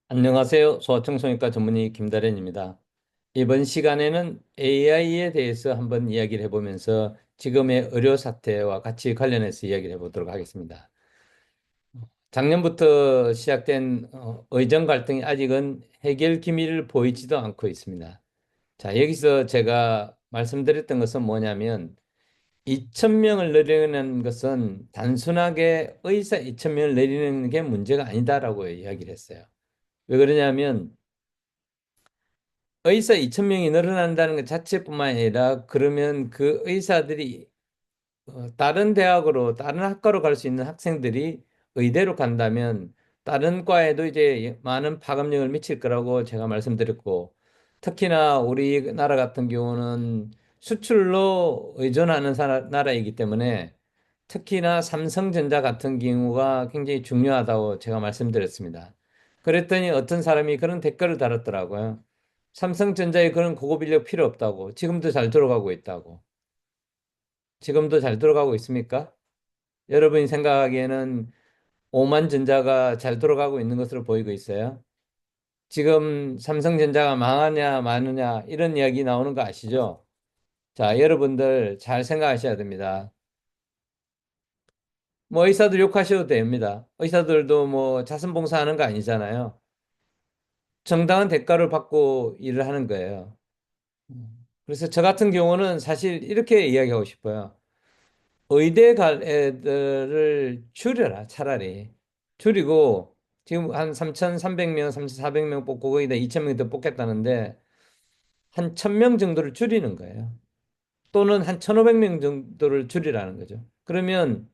안녕하세요. 소아청소년과 전문의 김다련입니다. 이번 시간에는 AI에 대해서 한번 이야기를 해보면서 지금의 의료 사태와 같이 관련해서 이야기를 해보도록 하겠습니다. 작년부터 시작된 의정 갈등이 아직은 해결 기미를 보이지도 않고 있습니다. 자, 여기서 제가 말씀드렸던 것은 뭐냐면 2,000명을 내리는 것은 단순하게 의사 2,000명을 내리는 게 문제가 아니다라고 이야기를 했어요. 왜 그러냐면 의사 2,000명이 늘어난다는 것 자체뿐만 아니라 그러면 그 의사들이 다른 대학으로 다른 학과로 갈 수 있는 학생들이 의대로 간다면 다른 과에도 이제 많은 파급력을 미칠 거라고 제가 말씀드렸고, 특히나 우리나라 같은 경우는 수출로 의존하는 나라이기 때문에 특히나 삼성전자 같은 경우가 굉장히 중요하다고 제가 말씀드렸습니다. 그랬더니 어떤 사람이 그런 댓글을 달았더라고요. 삼성전자에 그런 고급 인력 필요 없다고. 지금도 잘 들어가고 있다고. 지금도 잘 들어가고 있습니까? 여러분이 생각하기에는 오만전자가 잘 돌아가고 있는 것으로 보이고 있어요. 지금 삼성전자가 망하냐 마느냐 이런 이야기 나오는 거 아시죠? 자, 여러분들 잘 생각하셔야 됩니다. 뭐 의사들 욕하셔도 됩니다. 의사들도 뭐 자선봉사하는 거 아니잖아요. 정당한 대가를 받고 일을 하는 거예요. 그래서 저 같은 경우는 사실 이렇게 이야기하고 싶어요. 의대 갈 애들을 줄여라, 차라리. 줄이고, 지금 한 3,300명, 3,400명 뽑고 거기다 2,000명 더 뽑겠다는데, 한 1,000명 정도를 줄이는 거예요. 또는 한 1,500명 정도를 줄이라는 거죠. 그러면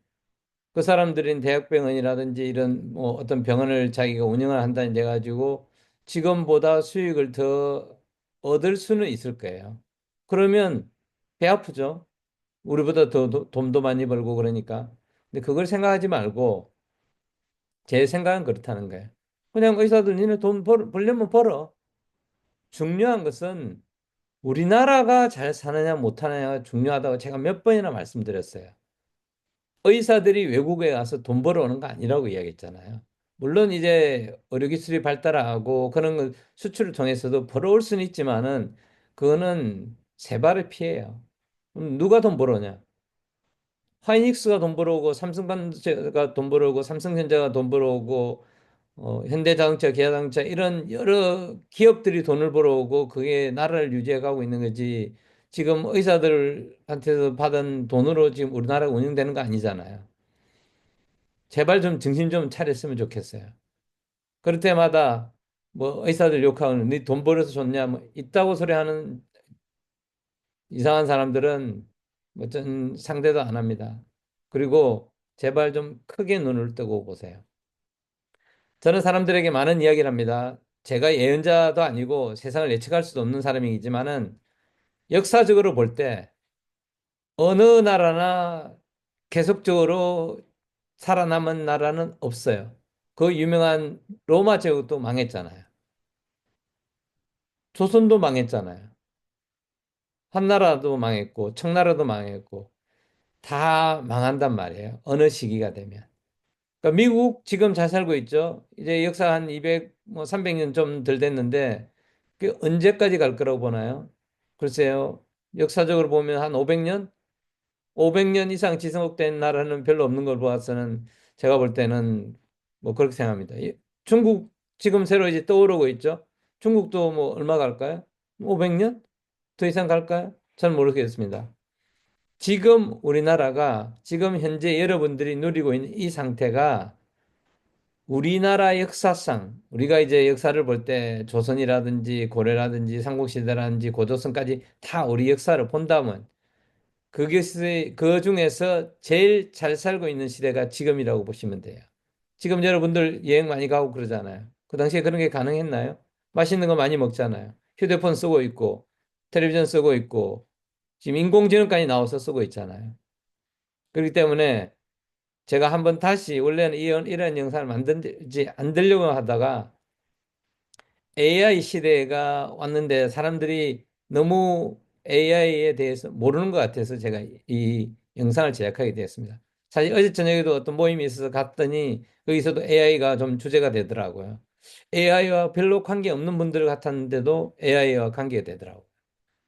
그 사람들은 대학병원이라든지 이런 뭐 어떤 병원을 자기가 운영을 한다는 데 가지고 지금보다 수익을 더 얻을 수는 있을 거예요. 그러면 배 아프죠. 우리보다 더 돈도 많이 벌고 그러니까. 근데 그걸 생각하지 말고 제 생각은 그렇다는 거예요. 그냥 의사들 니네 벌려면 벌어. 중요한 것은 우리나라가 잘 사느냐 못하느냐가 중요하다고 제가 몇 번이나 말씀드렸어요. 의사들이 외국에 가서 돈 벌어오는 거 아니라고 이야기했잖아요. 물론 이제 의료기술이 발달하고 그런 걸 수출을 통해서도 벌어올 수는 있지만은 그거는 세발의 피해예요. 누가 돈 벌어오냐? 하이닉스가 돈 벌어오고 삼성반도체가 돈 벌어오고 삼성전자가 돈 벌어오고 현대자동차, 기아자동차 이런 여러 기업들이 돈을 벌어오고 그게 나라를 유지해가고 있는 거지. 지금 의사들한테서 받은 돈으로 지금 우리나라가 운영되는 거 아니잖아요. 제발 좀 정신 좀 차렸으면 좋겠어요. 그럴 때마다 뭐 의사들 욕하는 네 돈 벌어서 좋냐 뭐 있다고 소리하는 이상한 사람들은 뭐전 상대도 안 합니다. 그리고 제발 좀 크게 눈을 뜨고 보세요. 저는 사람들에게 많은 이야기를 합니다. 제가 예언자도 아니고 세상을 예측할 수도 없는 사람이지만은 역사적으로 볼 때 어느 나라나 계속적으로 살아남은 나라는 없어요. 그 유명한 로마 제국도 망했잖아요. 조선도 망했잖아요. 한나라도 망했고 청나라도 망했고 다 망한단 말이에요. 어느 시기가 되면. 그러니까 미국 지금 잘 살고 있죠. 이제 역사 한 200, 뭐 300년 좀 덜 됐는데 그 언제까지 갈 거라고 보나요? 글쎄요. 역사적으로 보면 한 500년? 500년 이상 지속된 나라는 별로 없는 걸 보아서는 제가 볼 때는 뭐 그렇게 생각합니다. 중국 지금 새로 이제 떠오르고 있죠. 중국도 뭐 얼마 갈까요? 500년? 더 이상 갈까요? 잘 모르겠습니다. 지금 우리나라가 지금 현재 여러분들이 누리고 있는 이 상태가 우리나라 역사상 우리가 이제 역사를 볼 때 조선이라든지 고려라든지 삼국시대라든지 고조선까지 다 우리 역사를 본다면 그것이 그 중에서 제일 잘 살고 있는 시대가 지금이라고 보시면 돼요. 지금 여러분들 여행 많이 가고 그러잖아요. 그 당시에 그런 게 가능했나요? 맛있는 거 많이 먹잖아요. 휴대폰 쓰고 있고 텔레비전 쓰고 있고 지금 인공지능까지 나와서 쓰고 있잖아요. 그렇기 때문에 제가 한번 다시 원래는 이런 영상을 만들지 않으려고 하다가 AI 시대가 왔는데 사람들이 너무 AI에 대해서 모르는 것 같아서 제가 이 영상을 제작하게 되었습니다. 사실 어제 저녁에도 어떤 모임이 있어서 갔더니 거기서도 AI가 좀 주제가 되더라고요. AI와 별로 관계 없는 분들 같았는데도 AI와 관계가 되더라고요.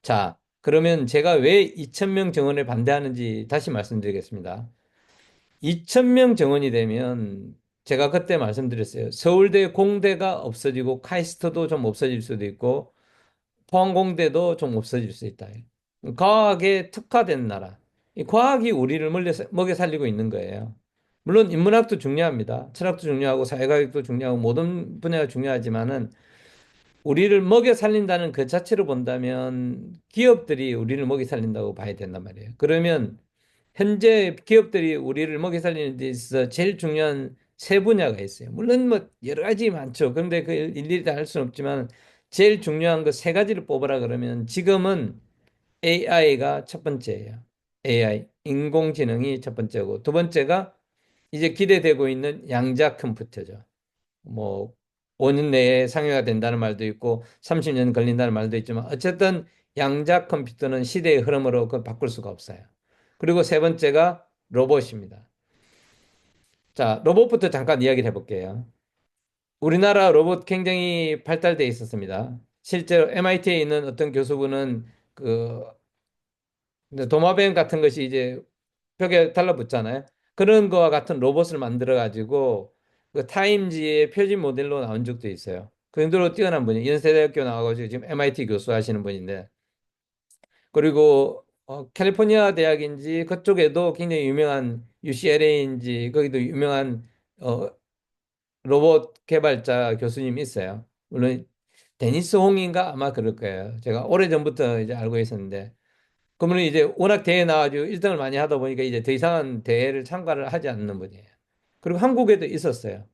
자, 그러면 제가 왜 2,000명 정원에 반대하는지 다시 말씀드리겠습니다. 2,000명 정원이 되면 제가 그때 말씀드렸어요. 서울대 공대가 없어지고 카이스트도 좀 없어질 수도 있고 포항공대도 좀 없어질 수 있다. 과학에 특화된 나라. 이 과학이 우리를 먹여 살리고 있는 거예요. 물론 인문학도 중요합니다. 철학도 중요하고 사회과학도 중요하고 모든 분야가 중요하지만은 우리를 먹여 살린다는 그 자체로 본다면 기업들이 우리를 먹여 살린다고 봐야 된단 말이에요. 그러면 현재 기업들이 우리를 먹여 살리는 데 있어서 제일 중요한 세 분야가 있어요. 물론 뭐 여러 가지 많죠. 그런데 그 일일이 다 할 수는 없지만 제일 중요한 거 세 가지를 뽑으라 그러면 지금은 AI가 첫 번째예요. AI, 인공지능이 첫 번째고 두 번째가 이제 기대되고 있는 양자 컴퓨터죠. 뭐 5년 내에 상용화 된다는 말도 있고 30년 걸린다는 말도 있지만 어쨌든 양자 컴퓨터는 시대의 흐름으로 그 바꿀 수가 없어요. 그리고 세 번째가 로봇입니다. 자, 로봇부터 잠깐 이야기를 해볼게요. 우리나라 로봇 굉장히 발달돼 있었습니다. 실제로 MIT에 있는 어떤 교수분은 그 도마뱀 같은 것이 이제 벽에 달라붙잖아요. 그런 거와 같은 로봇을 만들어 가지고 그 타임지의 표준 모델로 나온 적도 있어요. 그 정도로 뛰어난 분이 연세대학교 나와가지고 지금 MIT 교수 하시는 분인데 그리고 캘리포니아 대학인지 그쪽에도 굉장히 유명한 UCLA인지 거기도 유명한 어, 로봇 개발자 교수님이 있어요. 물론 데니스 홍인가 아마 그럴 거예요. 제가 오래전부터 이제 알고 있었는데 그러면 이제 워낙 대회 나와가지고 1등을 많이 하다 보니까 이제 더 이상은 대회를 참가를 하지 않는 분이에요. 그리고 한국에도 있었어요.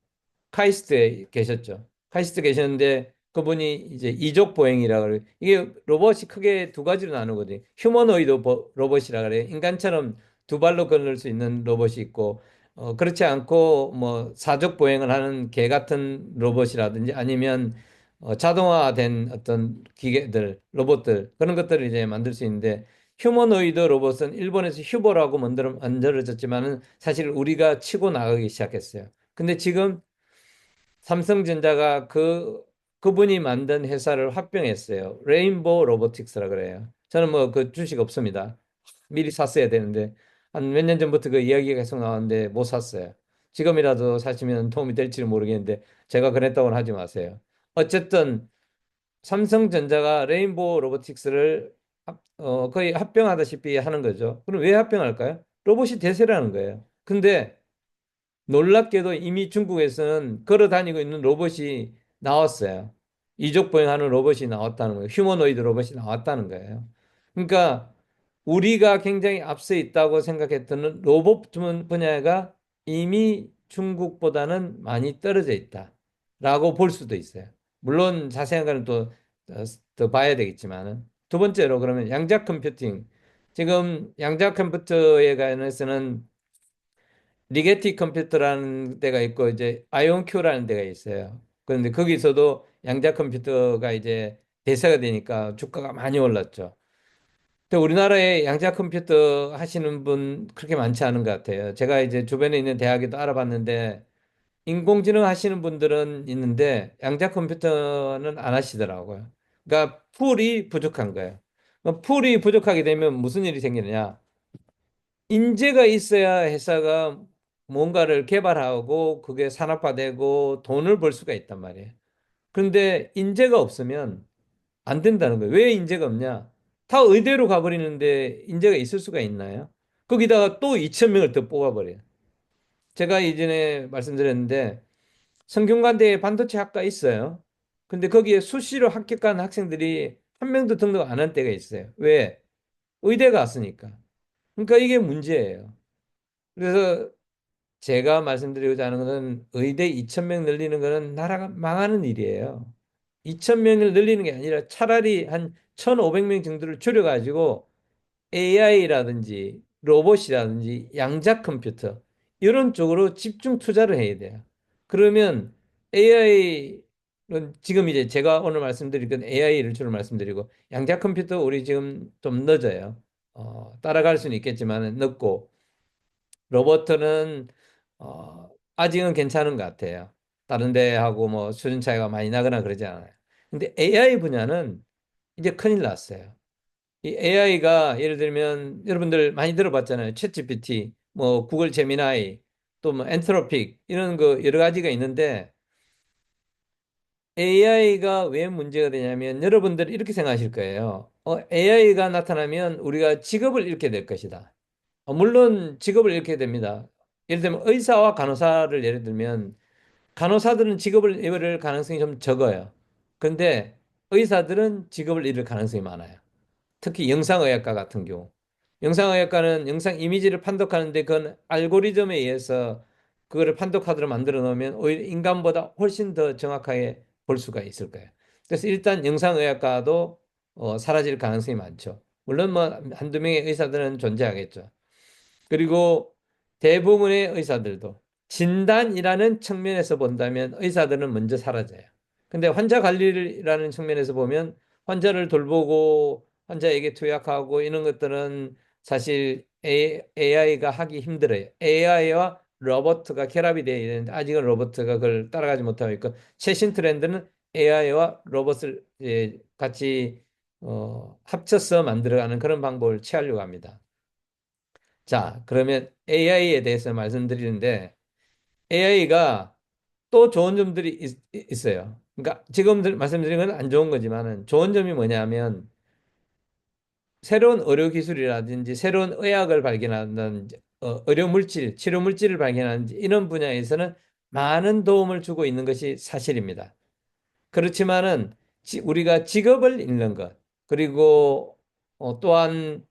카이스트에 계셨죠. 카이스트 계셨는데 그분이 이제 이족 보행이라 그래요. 이게 로봇이 크게 두 가지로 나누거든요. 휴머노이드 로봇이라 그래요. 인간처럼 두 발로 걸을 수 있는 로봇이 있고 그렇지 않고 뭐 사족 보행을 하는 개 같은 로봇이라든지 아니면 자동화된 어떤 기계들, 로봇들 그런 것들을 이제 만들 수 있는데 휴머노이드 로봇은 일본에서 휴보라고 만들어졌지만은 사실 우리가 치고 나가기 시작했어요. 근데 지금 삼성전자가 그분이 만든 회사를 합병했어요. 레인보우 로보틱스라 그래요. 저는 뭐 그 주식 없습니다. 미리 샀어야 되는데 한 몇 년 전부터 그 이야기가 계속 나왔는데 못 샀어요. 지금이라도 사시면 도움이 될지는 모르겠는데 제가 그랬다고는 하지 마세요. 어쨌든 삼성전자가 레인보우 로보틱스를 거의 합병하다시피 하는 거죠. 그럼 왜 합병할까요? 로봇이 대세라는 거예요. 근데 놀랍게도 이미 중국에서는 걸어 다니고 있는 로봇이 나왔어요. 이족 보행하는 로봇이 나왔다는 거예요. 휴머노이드 로봇이 나왔다는 거예요. 그러니까 우리가 굉장히 앞서 있다고 생각했던 로봇 분야가 이미 중국보다는 많이 떨어져 있다라고 볼 수도 있어요. 물론 자세한 거는 더 봐야 되겠지만은 두 번째로 그러면 양자 컴퓨팅. 지금 양자 컴퓨터에 관해서는 리게티 컴퓨터라는 데가 있고 이제 아이온큐라는 데가 있어요. 그런데 거기서도 양자 컴퓨터가 이제 대세가 되니까 주가가 많이 올랐죠. 근데 우리나라에 양자 컴퓨터 하시는 분 그렇게 많지 않은 것 같아요. 제가 이제 주변에 있는 대학에도 알아봤는데 인공지능 하시는 분들은 있는데 양자 컴퓨터는 안 하시더라고요. 그러니까 풀이 부족한 거예요. 풀이 부족하게 되면 무슨 일이 생기느냐? 인재가 있어야 회사가 뭔가를 개발하고 그게 산업화되고 돈을 벌 수가 있단 말이에요. 그런데 인재가 없으면 안 된다는 거예요. 왜 인재가 없냐? 다 의대로 가버리는데 인재가 있을 수가 있나요? 거기다가 또 2천 명을 더 뽑아버려요. 제가 이전에 말씀드렸는데 성균관대에 반도체 학과 있어요. 근데 거기에 수시로 합격한 학생들이 한 명도 등록 안 한 때가 있어요. 왜? 의대가 왔으니까. 그러니까 이게 문제예요. 그래서 제가 말씀드리고자 하는 것은 의대 2,000명 늘리는 것은 나라가 망하는 일이에요. 2,000명을 늘리는 게 아니라 차라리 한 1,500명 정도를 줄여가지고 AI라든지 로봇이라든지 양자 컴퓨터 이런 쪽으로 집중 투자를 해야 돼요. 그러면 AI는 지금 이제 제가 오늘 말씀드릴 건 AI를 주로 말씀드리고 양자 컴퓨터 우리 지금 좀 늦어요. 따라갈 수는 있겠지만 늦고 로버트는 아직은 괜찮은 것 같아요. 다른 데하고 뭐 수준 차이가 많이 나거나 그러지 않아요. 근데 AI 분야는 이제 큰일 났어요. 이 AI가 예를 들면 여러분들 많이 들어봤잖아요. 챗GPT, 뭐 구글 제미나이, 또 뭐 엔트로픽 이런 거 여러 가지가 있는데 AI가 왜 문제가 되냐면 여러분들 이렇게 생각하실 거예요. AI가 나타나면 우리가 직업을 잃게 될 것이다. 물론 직업을 잃게 됩니다. 예를 들면 의사와 간호사를 예를 들면 간호사들은 직업을 잃을 가능성이 좀 적어요. 근데 의사들은 직업을 잃을 가능성이 많아요. 특히 영상의학과 같은 경우. 영상의학과는 영상 이미지를 판독하는데 그건 알고리즘에 의해서 그거를 판독하도록 만들어 놓으면 오히려 인간보다 훨씬 더 정확하게 볼 수가 있을 거예요. 그래서 일단 영상의학과도 사라질 가능성이 많죠. 물론 뭐 한두 명의 의사들은 존재하겠죠. 그리고 대부분의 의사들도 진단이라는 측면에서 본다면 의사들은 먼저 사라져요. 근데 환자 관리라는 측면에서 보면 환자를 돌보고 환자에게 투약하고 이런 것들은 사실 AI가 하기 힘들어요. AI와 로봇가 결합이 되어야 되는데 아직은 로봇가 그걸 따라가지 못하고 있고 최신 트렌드는 AI와 로봇을 같이 합쳐서 만들어가는 그런 방법을 취하려고 합니다. 자, 그러면 AI에 대해서 말씀드리는데 AI가 또 좋은 점들이 있어요. 그러니까 지금 말씀드린 건 안 좋은 거지만은 좋은 점이 뭐냐면 새로운 의료 기술이라든지 새로운 의학을 발견한다든지 의료 물질, 치료 물질을 발견하는지 이런 분야에서는 많은 도움을 주고 있는 것이 사실입니다. 그렇지만은 우리가 직업을 잃는 것, 그리고 또한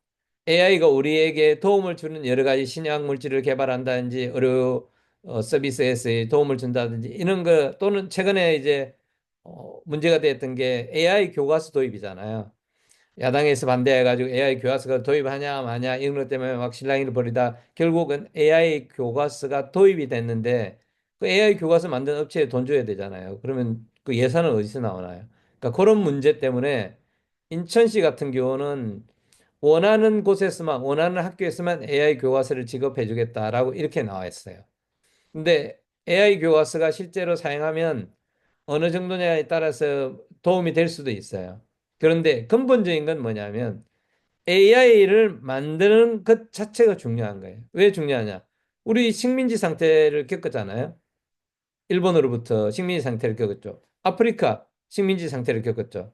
AI가 우리에게 도움을 주는 여러 가지 신약 물질을 개발한다든지 의료 서비스에서 도움을 준다든지 이런 거 또는 최근에 이제 문제가 됐던 게 AI 교과서 도입이잖아요. 야당에서 반대해가지고 AI 교과서가 도입하냐 마냐 이런 것 때문에 막 실랑이를 벌이다 결국은 AI 교과서가 도입이 됐는데 그 AI 교과서 만든 업체에 돈 줘야 되잖아요. 그러면 그 예산은 어디서 나오나요? 그러니까 그런 문제 때문에 인천시 같은 경우는 원하는 곳에서만 원하는 학교에서만 AI 교과서를 지급해 주겠다라고 이렇게 나와 있어요. 근데 AI 교과서가 실제로 사용하면 어느 정도냐에 따라서 도움이 될 수도 있어요. 그런데 근본적인 건 뭐냐면 AI를 만드는 것 자체가 중요한 거예요. 왜 중요하냐? 우리 식민지 상태를 겪었잖아요. 일본으로부터 식민지 상태를 겪었죠. 아프리카 식민지 상태를 겪었죠.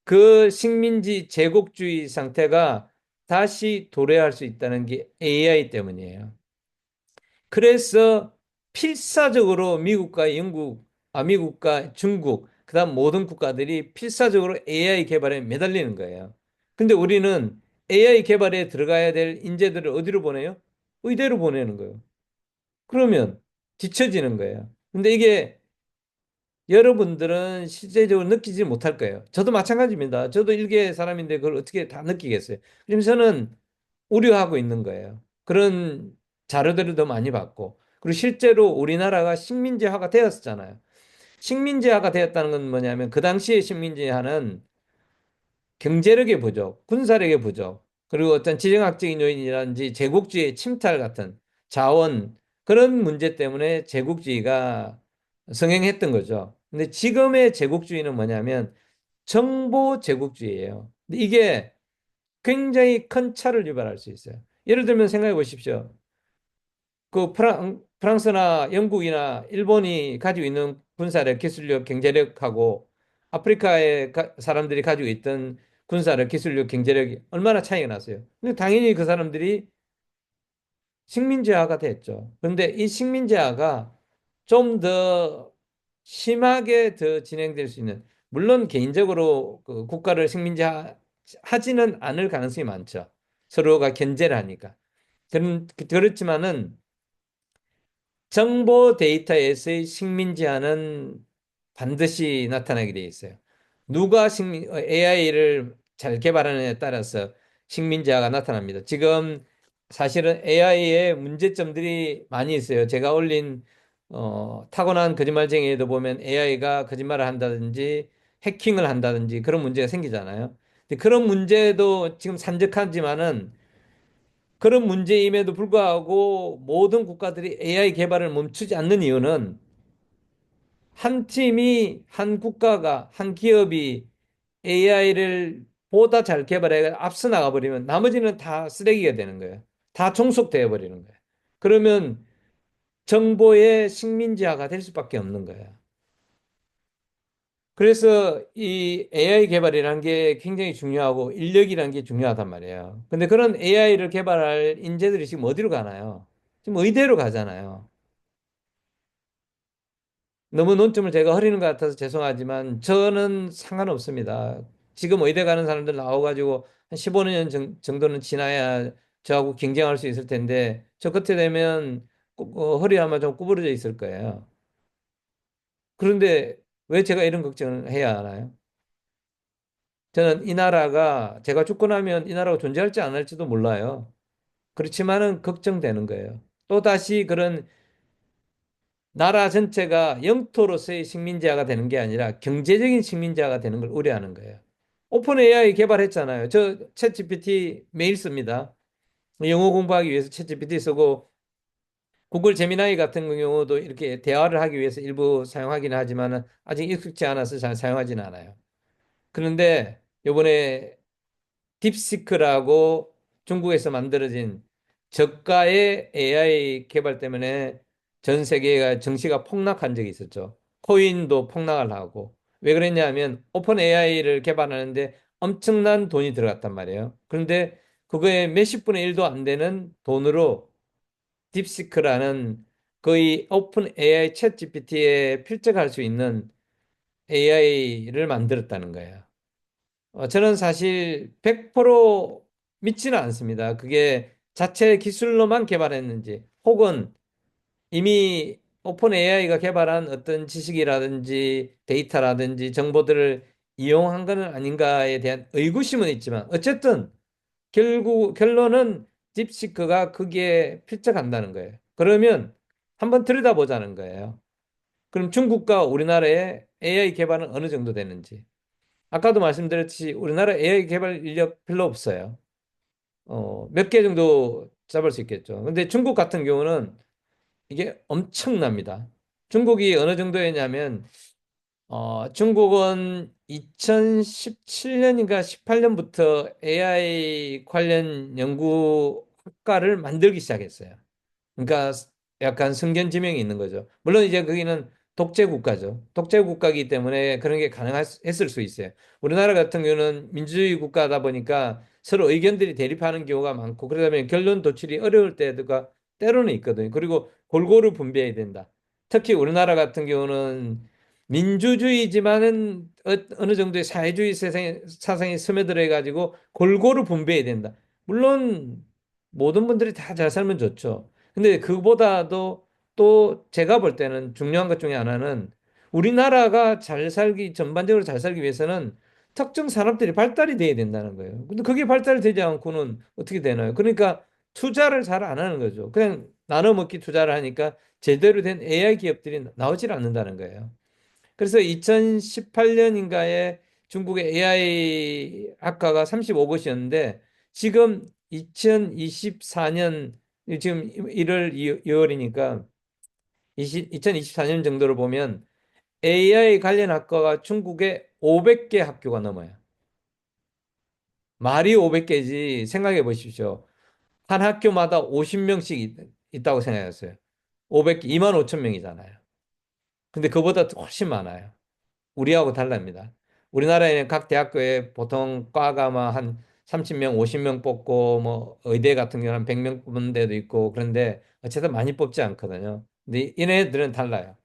그 식민지 제국주의 상태가 다시 도래할 수 있다는 게 AI 때문이에요. 그래서 필사적으로 미국과 영국, 미국과 중국, 그다음 모든 국가들이 필사적으로 AI 개발에 매달리는 거예요. 근데 우리는 AI 개발에 들어가야 될 인재들을 어디로 보내요? 의대로 보내는 거예요. 그러면 뒤처지는 거예요. 근데 이게 여러분들은 실제적으로 느끼지 못할 거예요. 저도 마찬가지입니다. 저도 일개 사람인데 그걸 어떻게 다 느끼겠어요. 그래서 저는 우려하고 있는 거예요. 그런 자료들을 더 많이 받고. 그리고 실제로 우리나라가 식민지화가 되었잖아요. 식민지화가 되었다는 건 뭐냐면 그 당시에 식민지화는 경제력의 부족, 군사력의 부족, 그리고 어떤 지정학적인 요인이라든지 제국주의의 침탈 같은 자원, 그런 문제 때문에 제국주의가 성행했던 거죠. 근데 지금의 제국주의는 뭐냐면 정보 제국주의예요. 근데 이게 굉장히 큰 차를 유발할 수 있어요. 예를 들면 생각해 보십시오. 그 프랑스나 영국이나 일본이 가지고 있는 군사력, 기술력, 경제력하고 아프리카의 사람들이 가지고 있던 군사력, 기술력, 경제력이 얼마나 차이가 났어요. 근데 당연히 그 사람들이 식민지화가 됐죠. 그런데 이 식민지화가 좀 더 심하게 더 진행될 수 있는, 물론 개인적으로 그 국가를 식민지화 하지는 않을 가능성이 많죠. 서로가 견제를 하니까. 그렇지만은 정보 데이터에서의 식민지화는 반드시 나타나게 돼 있어요. 누가 AI를 잘 개발하느냐에 따라서 식민지화가 나타납니다. 지금 사실은 AI의 문제점들이 많이 있어요. 제가 올린 타고난 거짓말쟁이에도 보면 AI가 거짓말을 한다든지 해킹을 한다든지 그런 문제가 생기잖아요. 근데 그런 문제도 지금 산적하지만은 그런 문제임에도 불구하고 모든 국가들이 AI 개발을 멈추지 않는 이유는 한 팀이, 한 국가가, 한 기업이 AI를 보다 잘 개발해 앞서 나가 버리면 나머지는 다 쓰레기가 되는 거예요. 다 종속되어 버리는 거예요. 그러면 정보의 식민지화가 될 수밖에 없는 거예요. 그래서 이 AI 개발이라는 게 굉장히 중요하고 인력이라는 게 중요하단 말이에요. 근데 그런 AI를 개발할 인재들이 지금 어디로 가나요? 지금 의대로 가잖아요. 너무 논점을 제가 흐리는 것 같아서 죄송하지만 저는 상관없습니다. 지금 의대 가는 사람들 나와가지고 한 15년 정도는 지나야 저하고 경쟁할 수 있을 텐데 저 끝에 되면 허리 아마 좀 구부러져 있을 거예요. 그런데 왜 제가 이런 걱정을 해야 하나요? 저는 이 나라가 제가 죽고 나면 이 나라가 존재할지 안 할지도 몰라요. 그렇지만은 걱정되는 거예요. 또다시 그런 나라 전체가 영토로서의 식민지화가 되는 게 아니라 경제적인 식민지화가 되는 걸 우려하는 거예요. 오픈 AI 개발했잖아요. 저 챗GPT 매일 씁니다. 영어 공부하기 위해서 챗GPT 쓰고 구글 제미나이 같은 경우도 이렇게 대화를 하기 위해서 일부 사용하기는 하지만 아직 익숙지 않아서 잘 사용하지는 않아요. 그런데 이번에 딥시크라고 중국에서 만들어진 저가의 AI 개발 때문에 전 세계가 증시가 폭락한 적이 있었죠. 코인도 폭락을 하고. 왜 그랬냐면 오픈 AI를 개발하는데 엄청난 돈이 들어갔단 말이에요. 그런데 그거에 몇십 분의 일도 안 되는 돈으로 딥시크라는 거의 오픈 AI 챗 GPT에 필적할 수 있는 AI를 만들었다는 거예요. 저는 사실 100% 믿지는 않습니다. 그게 자체 기술로만 개발했는지, 혹은 이미 오픈 AI가 개발한 어떤 지식이라든지 데이터라든지 정보들을 이용한 것은 아닌가에 대한 의구심은 있지만, 어쨌든 결국 결론은 딥시크가 거기에 필적한다는 거예요. 그러면 한번 들여다보자는 거예요. 그럼 중국과 우리나라의 AI 개발은 어느 정도 되는지. 아까도 말씀드렸듯이 우리나라 AI 개발 인력 별로 없어요. 몇 개 정도 잡을 수 있겠죠. 근데 중국 같은 경우는 이게 엄청납니다. 중국이 어느 정도였냐면, 중국은 2017년인가 18년부터 AI 관련 연구 학과를 만들기 시작했어요. 그러니까 약간 성견지명이 있는 거죠. 물론 이제 거기는 독재 국가죠. 독재 국가이기 때문에 그런 게 가능했을 수 있어요. 우리나라 같은 경우는 민주주의 국가다 보니까 서로 의견들이 대립하는 경우가 많고 그러다 보면 결론 도출이 어려울 때가 때로는 있거든요. 그리고 골고루 분배해야 된다. 특히 우리나라 같은 경우는 민주주의지만은 어느 정도의 사회주의 사상이 스며들어 가지고 골고루 분배해야 된다. 물론 모든 분들이 다 잘 살면 좋죠. 근데 그보다도 또 제가 볼 때는 중요한 것 중에 하나는 우리나라가 잘 살기, 전반적으로 잘 살기 위해서는 특정 산업들이 발달이 돼야 된다는 거예요. 근데 그게 발달이 되지 않고는 어떻게 되나요? 그러니까 투자를 잘 안 하는 거죠. 그냥 나눠 먹기 투자를 하니까 제대로 된 AI 기업들이 나오질 않는다는 거예요. 그래서 2018년인가에 중국의 AI 학과가 35곳이었는데 지금 2024년 지금 1월, 2월이니까 2024년 정도로 보면 AI 관련 학과가 중국에 500개 학교가 넘어요. 말이 500개지 생각해 보십시오. 한 학교마다 50명씩 있다고 생각했어요. 500개, 2만 5천 명이잖아요. 근데 그보다 훨씬 많아요. 우리하고 달랍니다. 우리나라에는 각 대학교에 보통 과가 한 30명, 50명 뽑고 뭐 의대 같은 경우는 한 100명 뽑는 데도 있고 그런데 어쨌든 많이 뽑지 않거든요. 근데 얘네들은 달라요.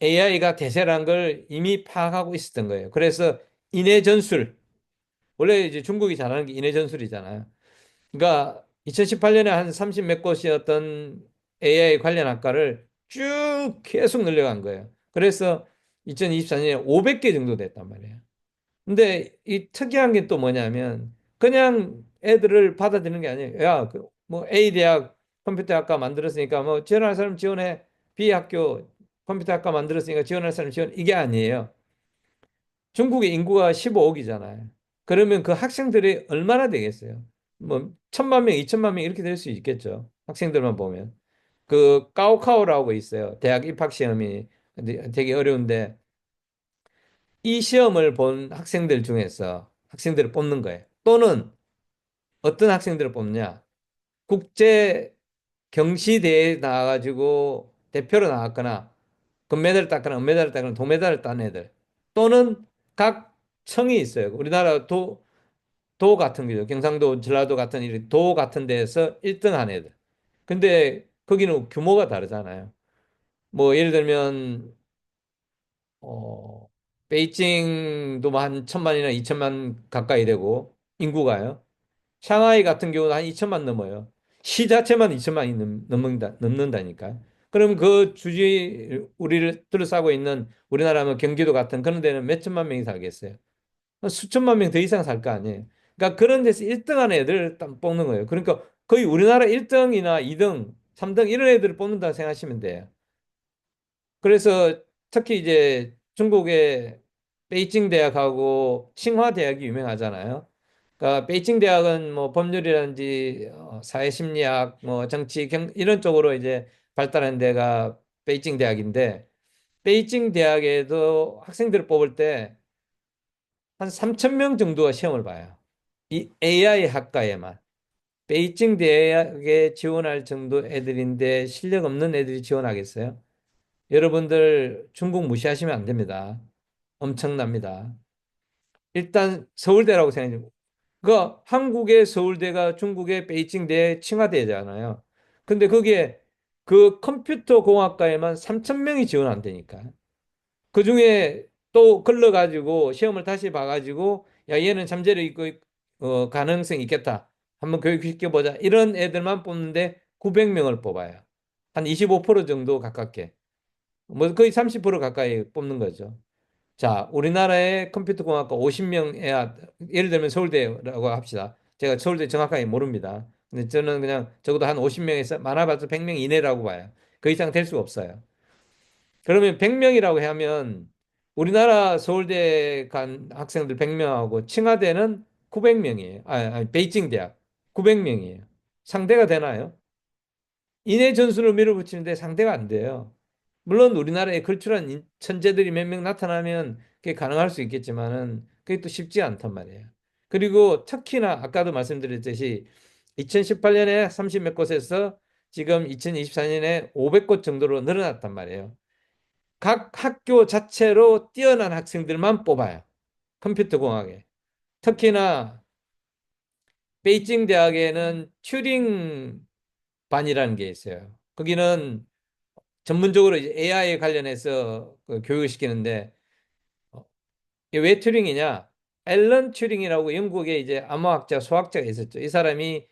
AI가 대세라는 걸 이미 파악하고 있었던 거예요. 그래서 인해 전술, 원래 이제 중국이 잘하는 게 인해 전술이잖아요. 그러니까 2018년에 한 30 몇 곳이었던 AI 관련 학과를 쭉 계속 늘려간 거예요. 그래서 2024년에 500개 정도 됐단 말이에요. 근데 이 특이한 게 또 뭐냐면 그냥 애들을 받아들이는 게 아니에요. 야, 그뭐 A 대학 컴퓨터 학과 만들었으니까 뭐 지원할 사람 지원해. B 학교 컴퓨터 학과 만들었으니까 지원할 사람 지원. 이게 아니에요. 중국의 인구가 15억이잖아요. 그러면 그 학생들이 얼마나 되겠어요? 뭐 천만 명, 이천만 명 이렇게 될 수 있겠죠. 학생들만 보면. 그 까오카오라고 있어요. 대학 입학 시험이 근데 되게 어려운데 이 시험을 본 학생들 중에서 학생들을 뽑는 거예요. 또는 어떤 학생들을 뽑냐? 국제 경시대회에 나와가지고 대표로 나왔거나 금메달을 땄거나 은메달을 땄거나 동메달을 딴 애들 또는 각 청이 있어요. 우리나라 도 같은 거죠. 경상도, 전라도 같은 도 같은 데에서 1등 한 애들. 근데 거기는 규모가 다르잖아요. 뭐 예를 들면 어 베이징도 뭐 한 천만이나 이천만 가까이 되고 인구가요. 상하이 같은 경우는 한 2천만 넘어요. 시 자체만 2천만이 넘는다니까. 그럼 그 주지 우리를 둘러싸고 있는 우리나라 뭐 경기도 같은 그런 데는 몇 천만 명이 살겠어요. 수천만 명 더 이상 살 거 아니에요. 그러니까 그런 데서 1등 하는 애들을 딱 뽑는 거예요. 그러니까 거의 우리나라 1등이나 2등, 3등 이런 애들을 뽑는다 생각하시면 돼요. 그래서 특히 이제 중국의 베이징 대학하고 칭화 대학이 유명하잖아요. 그러니까 베이징 대학은 뭐 법률이라든지 사회심리학, 뭐 정치, 이런 쪽으로 이제 발달한 데가 베이징 대학인데 베이징 대학에도 학생들을 뽑을 때 한 3천 명 정도가 시험을 봐요. 이 AI 학과에만. 베이징 대학에 지원할 정도 애들인데 실력 없는 애들이 지원하겠어요? 여러분들 중국 무시하시면 안 됩니다. 엄청납니다. 일단 서울대라고 생각해요. 그 한국의 서울대가 중국의 베이징대 칭화대잖아요. 근데 거기에 그 컴퓨터 공학과에만 3천 명이 지원한다니까. 그중에 또 걸러가지고 시험을 다시 봐가지고 야 얘는 잠재력 있고 가능성이 있겠다. 한번 교육시켜보자. 이런 애들만 뽑는데 900명을 뽑아요. 한 25% 정도 가깝게. 뭐 거의 30% 가까이 뽑는 거죠. 자, 우리나라의 컴퓨터공학과 50명 해야 예를 들면 서울대라고 합시다. 제가 서울대 정확하게 모릅니다. 근데 저는 그냥 적어도 한 50명에서 많아봤자 100명 이내라고 봐요. 그 이상 될 수가 없어요. 그러면 100명이라고 하면 우리나라 서울대 간 학생들 100명하고 칭화대는 900명이에요. 아니, 베이징 대학 900명이에요. 상대가 되나요? 인해 전술을 밀어붙이는데 상대가 안 돼요. 물론 우리나라에 걸출한 천재들이 몇 명 나타나면 그게 가능할 수 있겠지만은 그게 또 쉽지 않단 말이에요. 그리고 특히나 아까도 말씀드렸듯이 2018년에 30 몇 곳에서 지금 2024년에 500곳 정도로 늘어났단 말이에요. 각 학교 자체로 뛰어난 학생들만 뽑아요. 컴퓨터 공학에. 특히나 베이징 대학에는 튜링 반이라는 게 있어요. 거기는 전문적으로 이제 AI 관련해서 그 교육을 시키는데 이게 왜 튜링이냐? 앨런 튜링이라고 영국의 이제 암호학자, 소학자가 있었죠. 이 사람이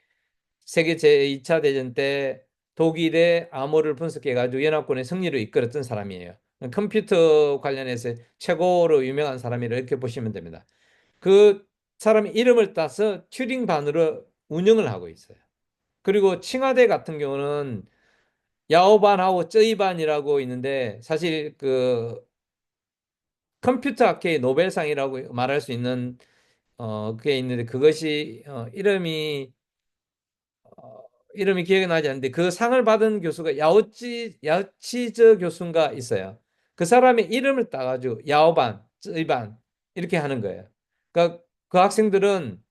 세계 제2차 대전 때 독일의 암호를 분석해가지고 연합군의 승리를 이끌었던 사람이에요. 컴퓨터 관련해서 최고로 유명한 사람이라 이렇게 보시면 됩니다. 그 사람의 이름을 따서 튜링 반으로 운영을 하고 있어요. 그리고 칭화대 같은 경우는 야오반하고 쩌이반이라고 있는데 사실 그 컴퓨터 학회의 노벨상이라고 말할 수 있는 그게 있는데 그것이 이름이 기억이 나지 않는데 그 상을 받은 교수가 야오치저 교수인가 있어요. 그 사람의 이름을 따가지고 야오반, 쩌이반 이렇게 하는 거예요. 그러니까 그 학생들은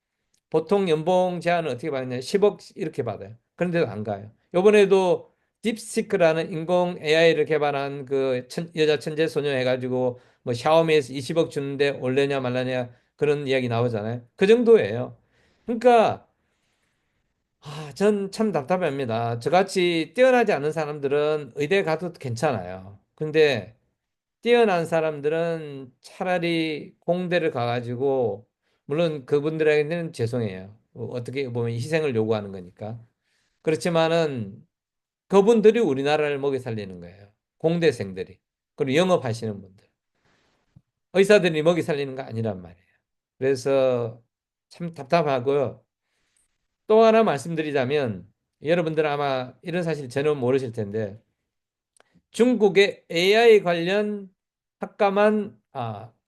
보통 연봉 제한은 어떻게 받느냐? 10억 이렇게 받아요. 그런데도 안 가요. 이번에도 딥시크라는 인공 AI를 개발한 그 여자 천재 소녀 해가지고 뭐 샤오미에서 20억 주는데 올려냐 말라냐 그런 이야기 나오잖아요. 그 정도예요. 그러니까 전 참 답답합니다. 저같이 뛰어나지 않은 사람들은 의대 가도 괜찮아요. 근데 뛰어난 사람들은 차라리 공대를 가가지고, 물론 그분들에게는 죄송해요. 어떻게 보면 희생을 요구하는 거니까. 그렇지만은 그분들이 우리나라를 먹여 살리는 거예요. 공대생들이. 그리고 영업하시는 분들. 의사들이 먹여 살리는 거 아니란 말이에요. 그래서 참 답답하고요. 또 하나 말씀드리자면, 여러분들 아마 이런 사실 전혀 모르실 텐데, 중국의 AI 관련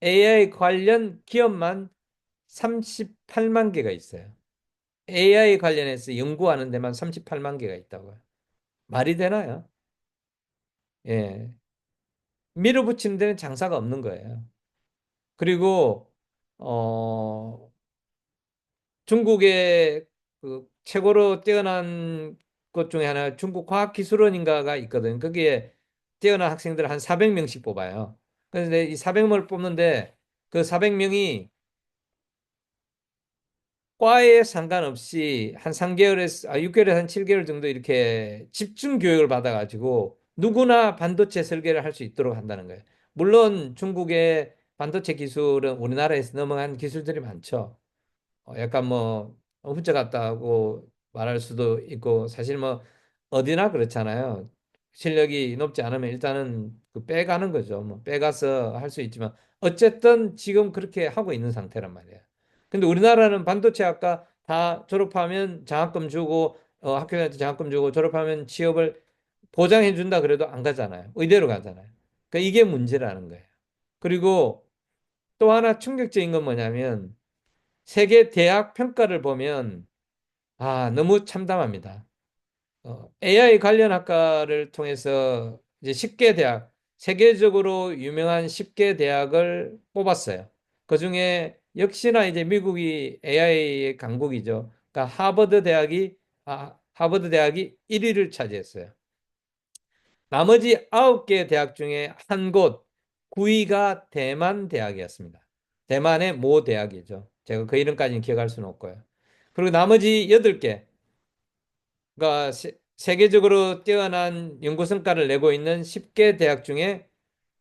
AI 관련 기업만 38만 개가 있어요. AI 관련해서 연구하는 데만 38만 개가 있다고요. 말이 되나요? 예. 밀어붙이는 데는 장사가 없는 거예요. 그리고 어, 중국의 그 최고로 뛰어난 것 중에 하나 중국 과학기술원인가가 있거든. 거기에 뛰어난 학생들 한 400명씩 뽑아요. 그런데 이 400명을 뽑는데 그 400명이 과에 상관없이 한 3개월에서 6개월에서 한 7개월 정도 이렇게 집중 교육을 받아가지고 누구나 반도체 설계를 할 수 있도록 한다는 거예요. 물론 중국의 반도체 기술은 우리나라에서 넘어간 기술들이 많죠. 약간 뭐 훌쩍 같다고 말할 수도 있고 사실 뭐 어디나 그렇잖아요. 실력이 높지 않으면 일단은 그 빼가는 거죠. 뭐 빼가서 할 수 있지만 어쨌든 지금 그렇게 하고 있는 상태란 말이에요. 근데 우리나라는 반도체 학과 다 졸업하면 장학금 주고 학교에서 장학금 주고 졸업하면 취업을 보장해 준다 그래도 안 가잖아요. 의대로 가잖아요. 그러니까 이게 문제라는 거예요. 그리고 또 하나 충격적인 건 뭐냐면 세계 대학 평가를 보면 너무 참담합니다. AI 관련 학과를 통해서 이제 10개 대학, 세계적으로 유명한 10개 대학을 뽑았어요. 그중에 역시나 이제 미국이 AI의 강국이죠. 그러니까 하버드 대학이 1위를 차지했어요. 나머지 9개 대학 중에 한 곳, 9위가 대만 대학이었습니다. 대만의 모 대학이죠. 제가 그 이름까지는 기억할 수는 없고요. 그리고 나머지 8개, 그러니까 세계적으로 뛰어난 연구 성과를 내고 있는 10개 대학 중에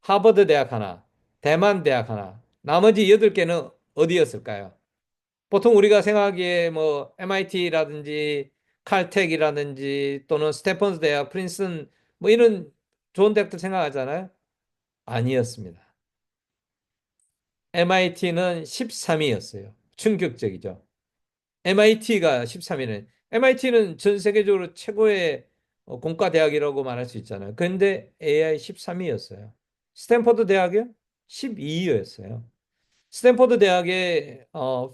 하버드 대학 하나, 대만 대학 하나, 나머지 8개는 어디였을까요? 보통 우리가 생각하기에 뭐 MIT라든지 칼텍이라든지 또는 스탠퍼드 대학, 프린스턴 뭐 이런 좋은 대학들 생각하잖아요. 아니었습니다. MIT는 13위였어요. 충격적이죠. MIT가 13위는 MIT는 전 세계적으로 최고의 공과 대학이라고 말할 수 있잖아요. 그런데 AI 13위였어요. 스탠퍼드 대학이요? 12위였어요. 스탠퍼드 대학에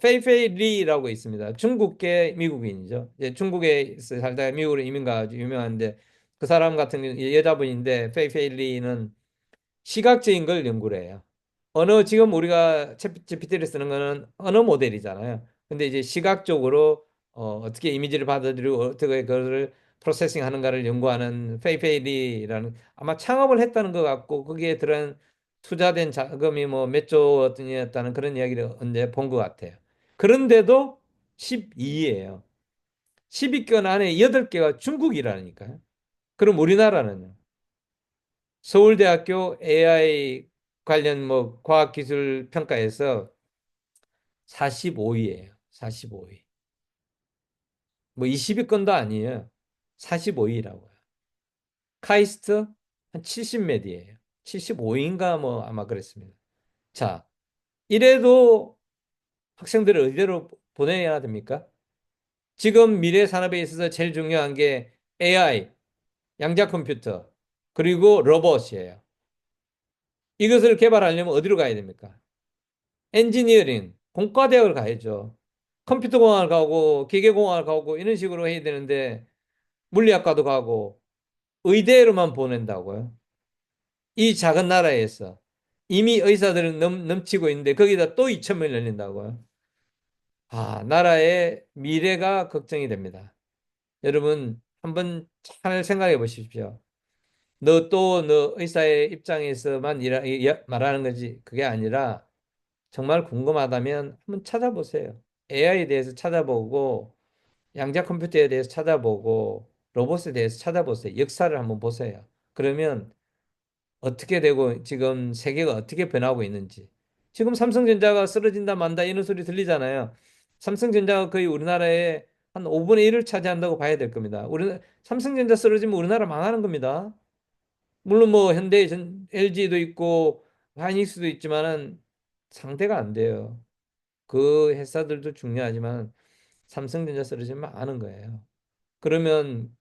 페이페이 리라고 있습니다. 중국계 미국인이죠. 이제 중국에 살다가 미국으로 이민 가가지고 유명한데 그 사람 같은 경우는 여자분인데 페이페이 리는 시각적인 걸 연구를 해요. 지금 우리가 챗 GPT를 쓰는 거는 언어 모델이잖아요. 근데 이제 시각적으로 떻게 이미지를 받아들이고 어떻게 그거를 프로세싱 하는가를 연구하는 페이페이리라는 아마 창업을 했다는 것 같고 거기에 들은 투자된 자금이 뭐 몇 조 원이었다는 그런 이야기를 언제 본 것 같아요. 그런데도 12위예요. 10위권 안에 8개가 중국이라니까요. 그럼 우리나라는요? 서울대학교 AI 관련 뭐 과학기술 평가에서 45위예요. 45위. 뭐 20위권도 아니에요. 45위라고요. 카이스트 한 70몇 위예요. 75위인가 뭐 아마 그랬습니다. 자, 이래도 학생들을 어디로 보내야 됩니까? 지금 미래 산업에 있어서 제일 중요한 게 AI, 양자 컴퓨터, 그리고 로봇이에요. 이것을 개발하려면 어디로 가야 됩니까? 엔지니어링, 공과대학을 가야죠. 컴퓨터공학을 가고 기계공학을 가고 이런 식으로 해야 되는데 물리학과도 가고 의대로만 보낸다고요. 이 작은 나라에서 이미 의사들은 넘치고 있는데 거기다 또 2천 명 열린다고요. 나라의 미래가 걱정이 됩니다. 여러분 한번 잘 생각해 보십시오. 너 의사의 입장에서만 말하는 거지 그게 아니라 정말 궁금하다면 한번 찾아보세요. AI에 대해서 찾아보고 양자 컴퓨터에 대해서 찾아보고 로봇에 대해서 찾아보세요. 역사를 한번 보세요. 그러면 어떻게 되고 지금 세계가 어떻게 변하고 있는지. 지금 삼성전자가 쓰러진다 만다 이런 소리 들리잖아요. 삼성전자가 거의 우리나라의 한 5분의 1을 차지한다고 봐야 될 겁니다. 삼성전자 쓰러지면 우리나라 망하는 겁니다. 물론 뭐 LG도 있고 하이닉스도 있지만은 상대가 안 돼요. 그 회사들도 중요하지만 삼성전자 쓰러지면 아는 거예요. 그러면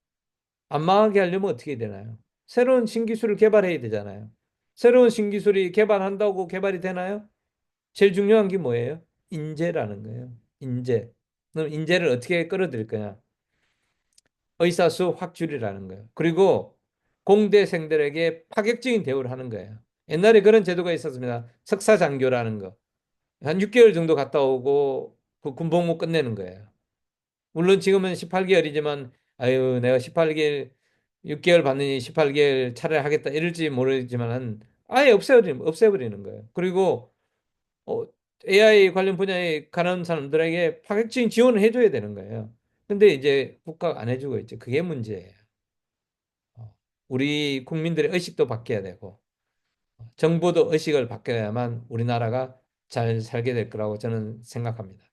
안 망하게 하려면 어떻게 되나요? 새로운 신기술을 개발해야 되잖아요. 새로운 신기술이 개발한다고 개발이 되나요? 제일 중요한 게 뭐예요? 인재라는 거예요. 인재. 그럼 인재를 어떻게 끌어들일 거냐? 의사수 확 줄이라는 거예요. 그리고 공대생들에게 파격적인 대우를 하는 거예요. 옛날에 그런 제도가 있었습니다. 석사장교라는 거. 한 6개월 정도 갔다 오고 그 군복무 끝내는 거예요. 물론 지금은 18개월이지만 아유 내가 18개월 6개월 받느니 18개월 차라리 하겠다 이럴지 모르지만 아예 없애버리는 거예요. 그리고 어, AI 관련 분야에 가는 사람들에게 파격적인 지원을 해줘야 되는 거예요. 근데 이제 국가가 안 해주고 있죠. 그게 문제예요. 우리 국민들의 의식도 바뀌어야 되고 정부도 의식을 바뀌어야만 우리나라가 잘 살게 될 거라고 저는 생각합니다.